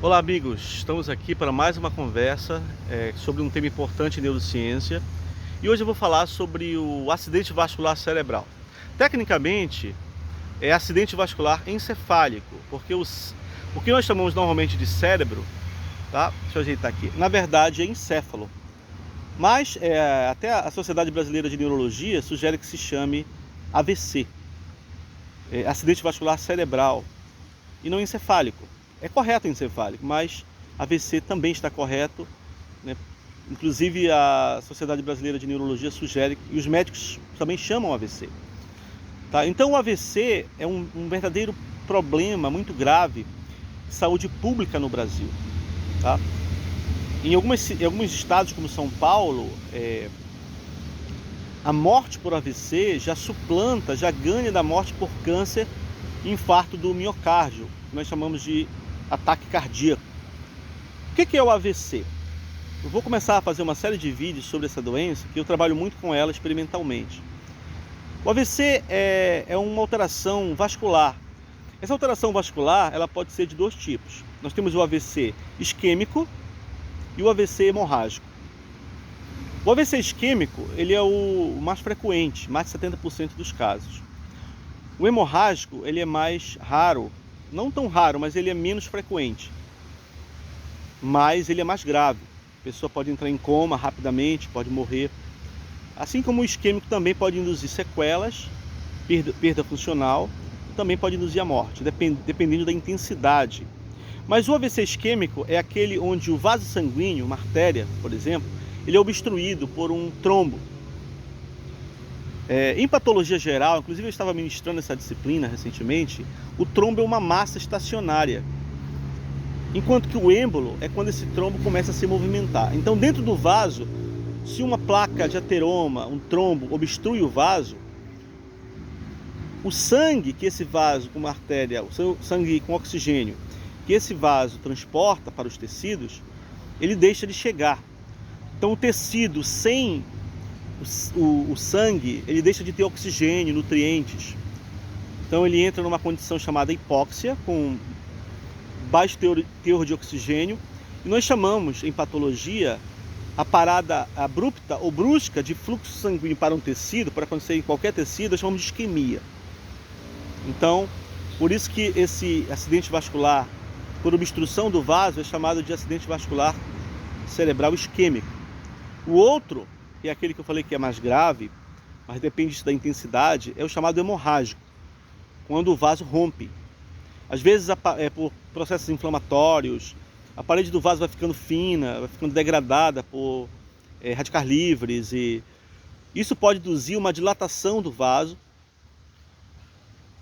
Olá amigos, estamos aqui para mais uma conversa sobre um tema importante em neurociência e hoje eu vou falar sobre o acidente vascular cerebral. Tecnicamente é acidente vascular encefálico, porque o que nós chamamos normalmente de cérebro, tá? Deixa eu ajeitar aqui, na verdade é encéfalo, mas até a Sociedade Brasileira de Neurologia sugere que se chame AVC, acidente vascular cerebral, e não encefálico. É correto encefálico, mas AVC também está correto, né? Inclusive a Sociedade Brasileira de Neurologia sugere, e os médicos também chamam AVC. Tá? Então o AVC é um verdadeiro problema muito grave de saúde pública no Brasil. Tá? Em alguns estados como São Paulo, a morte por AVC já suplanta, já ganha da morte por câncer e infarto do miocárdio, que nós chamamos de ataque cardíaco. O que é o AVC? Eu vou começar a fazer uma série de vídeos sobre essa doença, que eu trabalho muito com ela experimentalmente. O AVC é uma alteração vascular. Essa alteração vascular ela pode ser de dois tipos. Nós temos o AVC isquêmico e o AVC hemorrágico. O AVC isquêmico ele é o mais frequente, mais de 70% dos casos. O hemorrágico ele é mais raro, não tão raro, mas ele é menos frequente. Mas ele é mais grave. A pessoa pode entrar em coma rapidamente, pode morrer. Assim como o isquêmico também pode induzir sequelas, perda funcional, também pode induzir a morte, dependendo da intensidade. Mas o AVC isquêmico é aquele onde o vaso sanguíneo, uma artéria, por exemplo, ele é obstruído por um trombo. Em patologia geral, inclusive eu estava ministrando essa disciplina recentemente, o trombo é uma massa estacionária, enquanto que o êmbolo é quando esse trombo começa a se movimentar. Então dentro do vaso, se uma placa de ateroma, um trombo, obstrui o vaso, o sangue que esse vaso com uma artéria, o sangue com oxigênio, que esse vaso transporta para os tecidos, ele deixa de chegar. Então o tecido sem o sangue, ele deixa de ter oxigênio, nutrientes. Então ele entra numa condição chamada hipóxia, com baixo teor de oxigênio, e nós chamamos em patologia a parada abrupta ou brusca de fluxo sanguíneo para um tecido, para acontecer em qualquer tecido, nós chamamos de isquemia. Então, por isso que esse acidente vascular por obstrução do vaso é chamado de acidente vascular cerebral isquêmico. O outro, que é aquele que eu falei que é mais grave, mas depende da intensidade, é o chamado hemorrágico, quando o vaso rompe. Às vezes é por processos inflamatórios, a parede do vaso vai ficando fina, vai ficando degradada por radicais livres, e isso pode induzir uma dilatação do vaso,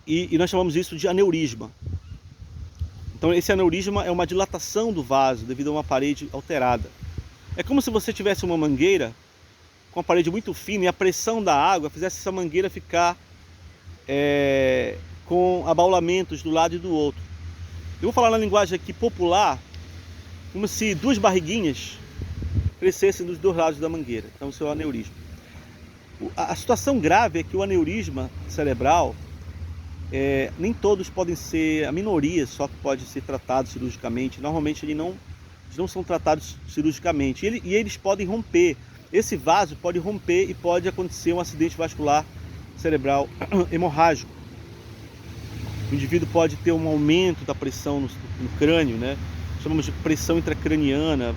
e nós chamamos isso de aneurisma. Então esse aneurisma é uma dilatação do vaso devido a uma parede alterada. É como se você tivesse uma mangueira com a parede muito fina e a pressão da água fizesse essa mangueira ficar com abaulamentos do lado e do outro. Eu vou falar na linguagem aqui popular, como se duas barriguinhas crescessem dos dois lados da mangueira. Então isso é o aneurisma. A situação grave é que o aneurisma cerebral, nem todos podem ser, a minoria só que pode ser tratado cirurgicamente. Normalmente eles não são tratados cirurgicamente, e eles podem romper. Esse vaso pode romper e pode acontecer um acidente vascular cerebral hemorrágico. O indivíduo pode ter um aumento da pressão no crânio, né? Chamamos de pressão intracraniana,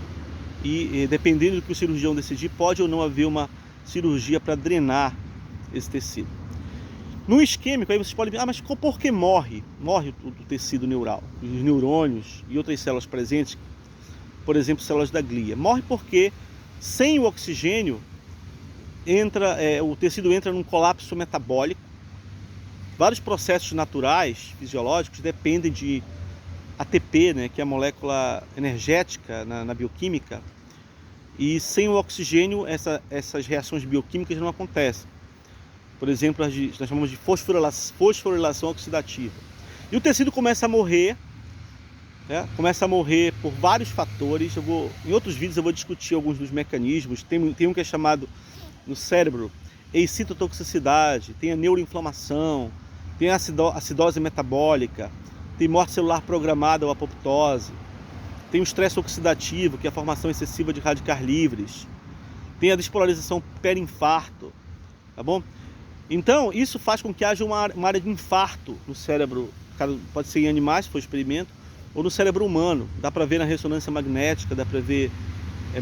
e dependendo do que o cirurgião decidir, pode ou não haver uma cirurgia para drenar esse tecido. No isquêmico, aí vocês podem ver, mas por que morre? Morre o tecido neural, os neurônios e outras células presentes, por exemplo, células da glia. Morre porque sem o oxigênio o tecido entra num colapso metabólico. Vários processos naturais, fisiológicos, dependem de ATP, né, que é a molécula energética na bioquímica, e sem o oxigênio essas reações bioquímicas não acontecem. Por exemplo, nós chamamos de fosforilação oxidativa. E o tecido começa a morrer, né? Começa a morrer por vários fatores. Em outros vídeos eu vou discutir alguns dos mecanismos. Tem um que é chamado no cérebro excitotoxicidade, tem a neuroinflamação, tem a acidose metabólica, tem morte celular programada ou apoptose. tem o estresse oxidativo, que é a formação excessiva de radicais livres, tem a despolarização perinfarto, tá bom? Então, isso faz com que haja uma área de infarto no cérebro, pode ser em animais, se for experimento, ou no cérebro humano. Dá para ver na ressonância magnética, dá para ver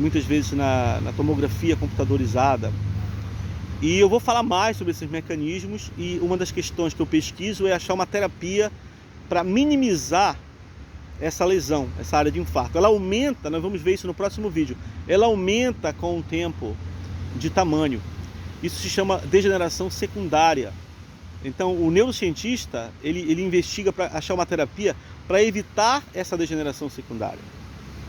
muitas vezes na tomografia computadorizada. E eu vou falar mais sobre esses mecanismos, e uma das questões que eu pesquiso é achar uma terapia para minimizar essa lesão, essa área de infarto. Ela aumenta, nós vamos ver isso no próximo vídeo, ela aumenta com o tempo de tamanho. Isso se chama degeneração secundária. Então o neurocientista, ele investiga para achar uma terapia para evitar essa degeneração secundária.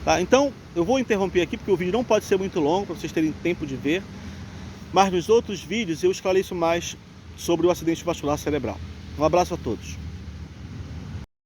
Tá? Então eu vou interromper aqui porque o vídeo não pode ser muito longo para vocês terem tempo de ver, mas nos outros vídeos eu esclareço mais sobre o acidente vascular cerebral. Um abraço a todos.